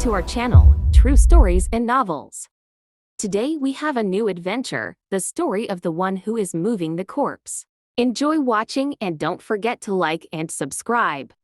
to our channel, True Stories and Novels. Today we have a new adventure, the story of the one who is moving the corpse. Enjoy watching and don't forget to like and subscribe.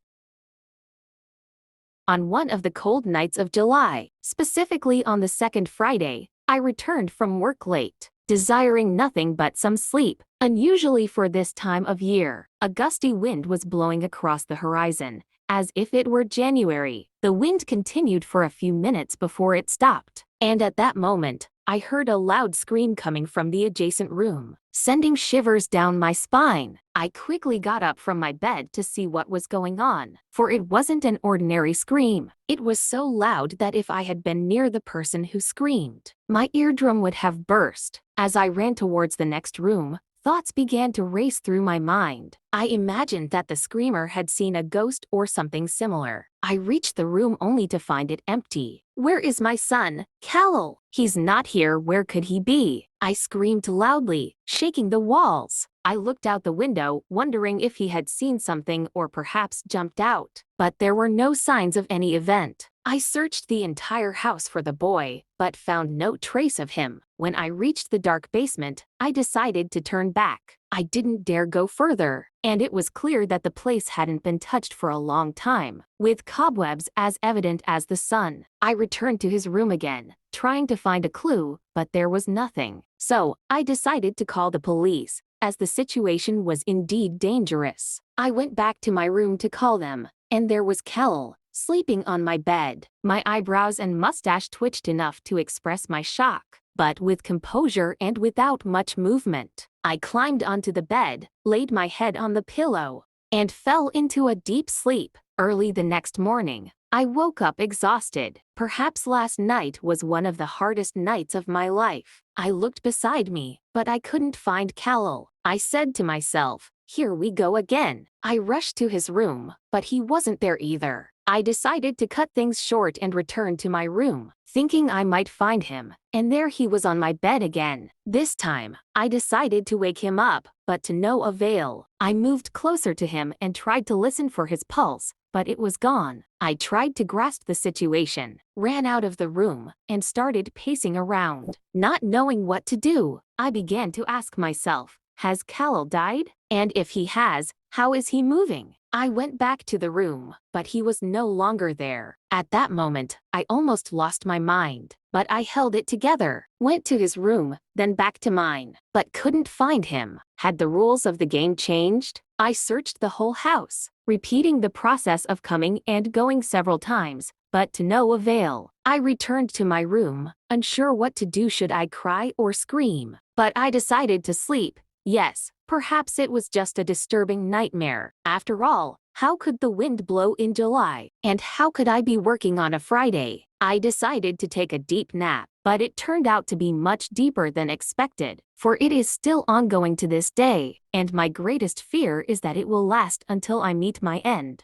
On one of the cold nights of July, specifically on the second Friday, I returned from work late, desiring nothing but some sleep. Unusually for this time of year, a gusty wind was blowing across the horizon, as if it were January. The wind continued for a few minutes before it stopped, and at that moment, I heard a loud scream coming from the adjacent room, sending shivers down my spine. I quickly got up from my bed to see what was going on, for it wasn't an ordinary scream. It was so loud that if I had been near the person who screamed, my eardrum would have burst. As I ran towards the next room, thoughts began to race through my mind. I imagined that the screamer had seen a ghost or something similar. I reached the room only to find it empty. "Where is my son, Callel? He's not here. Where could he be?" I screamed loudly, shaking the walls. I looked out the window, wondering if he had seen something or perhaps jumped out, but there were no signs of any event. I searched the entire house for the boy, but found no trace of him. When I reached the dark basement, I decided to turn back. I didn't dare go further, and it was clear that the place hadn't been touched for a long time, with cobwebs as evident as the sun. I returned to his room again, trying to find a clue, but there was nothing. So, I decided to call the police, as the situation was indeed dangerous. I went back to my room to call them, and there was Callel, sleeping on my bed. My eyebrows and mustache twitched enough to express my shock, but with composure and without much movement. I climbed onto the bed, laid my head on the pillow, and fell into a deep sleep. Early the next morning, I woke up exhausted. Perhaps last night was one of the hardest nights of my life. I looked beside me, but I couldn't find Callel. I said to myself, "Here we go again." I rushed to his room, but he wasn't there either. I decided to cut things short and return to my room, thinking I might find him, and there he was on my bed again. This time, I decided to wake him up, but to no avail. I moved closer to him and tried to listen for his pulse, but it was gone. I tried to grasp the situation, ran out of the room, and started pacing around. Not knowing what to do, I began to ask myself, has Callel died? And if he has, how is he moving? I went back to the room, but he was no longer there. At that moment, I almost lost my mind, but I held it together, went to his room, then back to mine, but couldn't find him. Had the rules of the game changed? I searched the whole house, repeating the process of coming and going several times, but to no avail. I returned to my room, unsure what to do. Should I cry or scream? But I decided to sleep. Yes, perhaps it was just a disturbing nightmare. After all, how could the wind blow in July? And how could I be working on a Friday? I decided to take a deep nap, but it turned out to be much deeper than expected, for it is still ongoing to this day, and my greatest fear is that it will last until I meet my end.